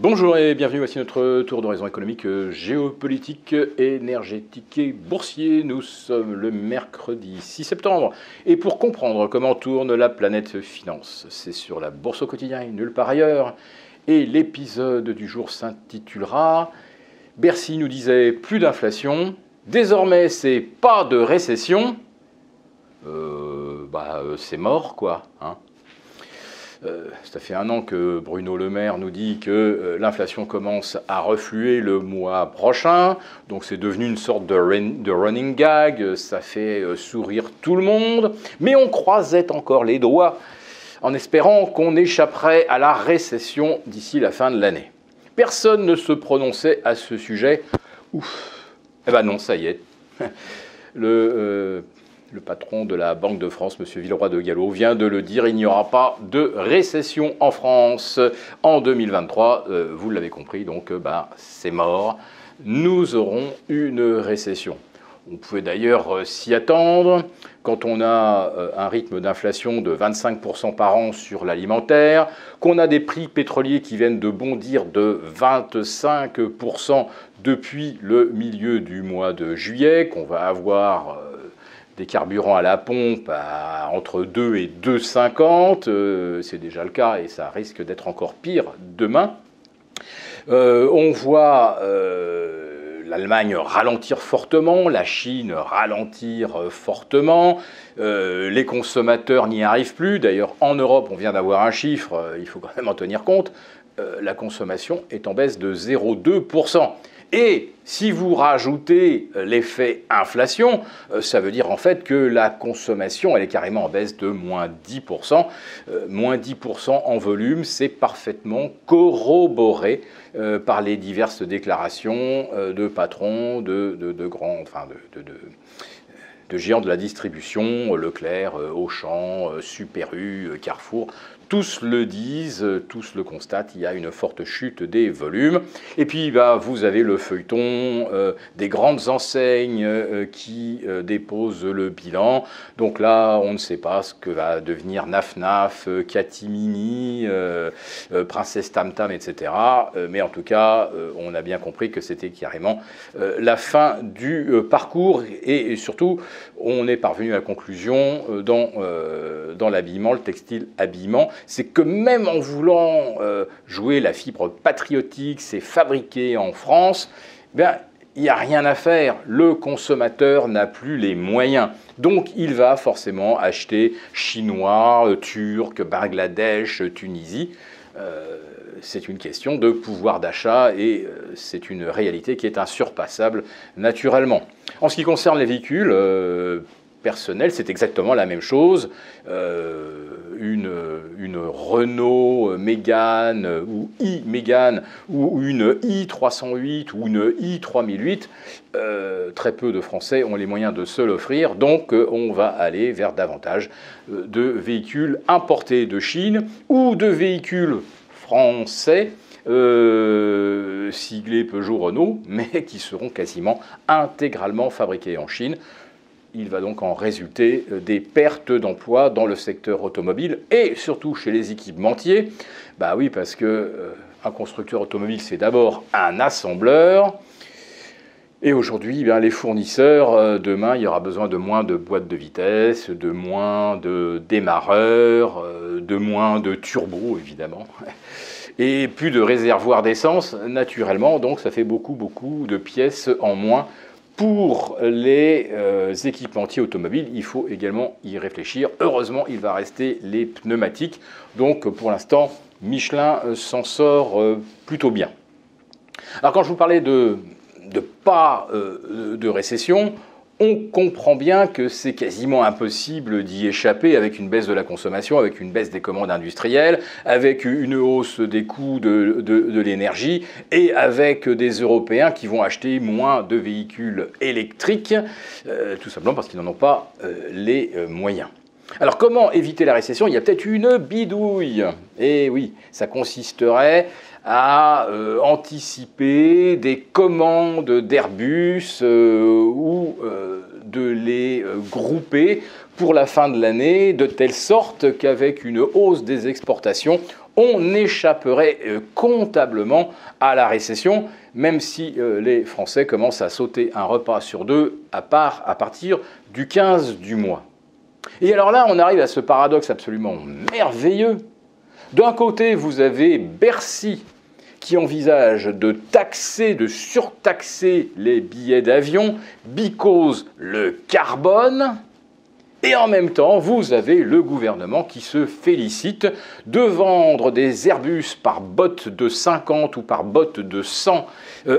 Bonjour et bienvenue, voici notre tour d'horizon économique, géopolitique, énergétique et boursier. Nous sommes le mercredi 6 septembre et pour comprendre comment tourne la planète finance, c'est sur la bourse au quotidien et nulle part ailleurs. Et l'épisode du jour s'intitulera « Bercy nous disait plus d'inflation, désormais c'est pas de récession ». C'est mort quoi, hein. Ça fait un an que Bruno Le Maire nous dit que l'inflation commence à refluer le mois prochain, donc c'est devenu une sorte de running gag, ça fait sourire tout le monde, mais on croisait encore les doigts en espérant qu'on échapperait à la récession d'ici la fin de l'année. Personne ne se prononçait à ce sujet. Ouf. Eh ben non, ça y est. Le patron de la Banque de France, M. Villeroy de Galhau, vient de le dire, il n'y aura pas de récession en France en 2023. Vous l'avez compris, donc c'est mort. Nous aurons une récession. On pouvait d'ailleurs s'y attendre. Quand on a un rythme d'inflation de 25% par an sur l'alimentaire, qu'on a des prix pétroliers qui viennent de bondir de 25% depuis le milieu du mois de juillet, qu'on va avoir des carburants à la pompe à entre 2 et 2,50, c'est déjà le cas et ça risque d'être encore pire demain. On voit l'Allemagne ralentir fortement, la Chine ralentir fortement, les consommateurs n'y arrivent plus. D'ailleurs, en Europe, on vient d'avoir un chiffre, il faut quand même en tenir compte, la consommation est en baisse de 0,2%. Et si vous rajoutez l'effet inflation, ça veut dire en fait que la consommation, elle est carrément en baisse de moins 10%. Moins 10% en volume, c'est parfaitement corroboré par les diverses déclarations de patrons, de géants de la distribution, Leclerc, Auchan, Super U, Carrefour. Tous le disent, tous le constatent, il y a une forte chute des volumes. Et puis vous avez le feuilleton des grandes enseignes qui déposent le bilan. Donc là, on ne sait pas ce que va devenir Naf Naf, Catimini, Princesse Tam Tam, etc. Mais en tout cas, on a bien compris que c'était carrément la fin du parcours. Et surtout, on est parvenu à la conclusion dans l'habillement, le textile habillement, c'est que même en voulant jouer la fibre patriotique, c'est fabriqué en France, il n'y a rien à faire. Le consommateur n'a plus les moyens. Donc il va forcément acheter chinois, turc, Bangladesh, Tunisie. C'est une question de pouvoir d'achat et c'est une réalité qui est insurpassable naturellement. En ce qui concerne les véhicules personnels, c'est exactement la même chose. Une Renault Mégane ou e-Mégane ou une i308 ou une i3008, très peu de Français ont les moyens de se l'offrir, donc on va aller vers davantage de véhicules importés de Chine ou de véhicules français siglés Peugeot-Renault, mais qui seront quasiment intégralement fabriqués en Chine. Il va donc en résulter des pertes d'emplois dans le secteur automobile et surtout chez les équipementiers. Oui, parce qu'un constructeur automobile, c'est d'abord un assembleur. Et aujourd'hui, les fournisseurs, demain, il y aura besoin de moins de boîtes de vitesse, de moins de démarreurs, de moins de turbos, évidemment. Et plus de réservoirs d'essence, naturellement. Donc ça fait beaucoup de pièces en moins. Pour les équipementiers automobiles, il faut également y réfléchir. Heureusement, il va rester les pneumatiques. Donc, pour l'instant, Michelin s'en sort plutôt bien. Alors, quand je vous parlais de récession, on comprend bien que c'est quasiment impossible d'y échapper avec une baisse de la consommation, avec une baisse des commandes industrielles, avec une hausse des coûts de l'énergie et avec des Européens qui vont acheter moins de véhicules électriques, tout simplement parce qu'ils n'en ont pas les moyens. Alors comment éviter la récession? Il y a peut-être une bidouille. Et oui, ça consisterait à anticiper des commandes d'Airbus ou de les grouper pour la fin de l'année, de telle sorte qu'avec une hausse des exportations, on échapperait comptablement à la récession, même si les Français commencent à sauter un repas sur deux à partir du 15 du mois. Et alors là, on arrive à ce paradoxe absolument merveilleux. D'un côté, vous avez Bercy qui envisage de surtaxer les billets d'avion, because le carbone. Et en même temps, vous avez le gouvernement qui se félicite de vendre des Airbus par botte de 50 ou par botte de 100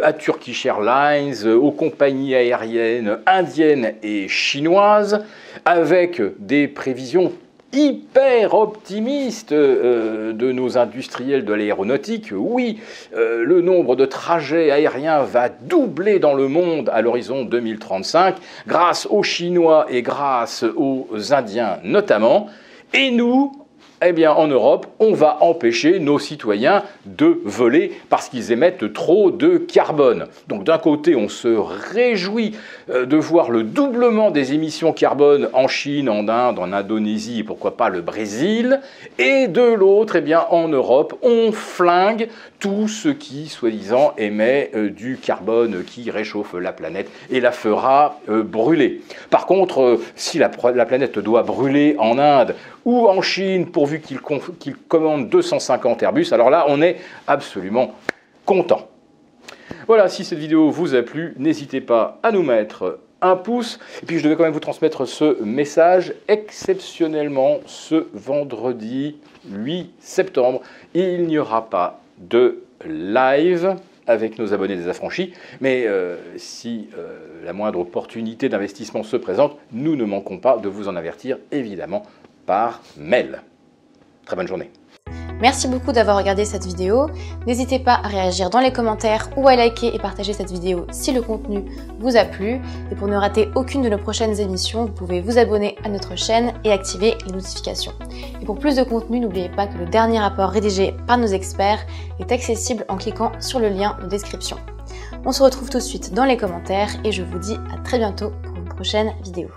à Turkish Airlines, aux compagnies aériennes indiennes et chinoises, avec des prévisions hyper optimiste de nos industriels de l'aéronautique. Oui, le nombre de trajets aériens va doubler dans le monde à l'horizon 2035, grâce aux Chinois et grâce aux Indiens notamment. Et nous, eh bien, en Europe, on va empêcher nos citoyens de voler parce qu'ils émettent trop de carbone. Donc d'un côté, on se réjouit de voir le doublement des émissions carbone en Chine, en Inde, en Indonésie et pourquoi pas le Brésil. Et de l'autre, eh bien, en Europe, on flingue tout ce qui, soi-disant, émet du carbone qui réchauffe la planète et la fera brûler. Par contre, si la planète doit brûler en Inde ou en Chine, pourvu qu'ils commandent 250 Airbus, alors là, on est absolument content. Voilà, si cette vidéo vous a plu, n'hésitez pas à nous mettre un pouce. Et puis, je devais quand même vous transmettre ce message. Exceptionnellement, ce vendredi 8 septembre, il n'y aura pas de live avec nos abonnés des affranchis. Mais si la moindre opportunité d'investissement se présente, nous ne manquons pas de vous en avertir, évidemment, par mail. Très bonne journée. Merci beaucoup d'avoir regardé cette vidéo. N'hésitez pas à réagir dans les commentaires ou à liker et partager cette vidéo si le contenu vous a plu. Et pour ne rater aucune de nos prochaines émissions, vous pouvez vous abonner à notre chaîne et activer les notifications. Et pour plus de contenu, n'oubliez pas que le dernier rapport rédigé par nos experts est accessible en cliquant sur le lien de description. On se retrouve tout de suite dans les commentaires et je vous dis à très bientôt pour une prochaine vidéo.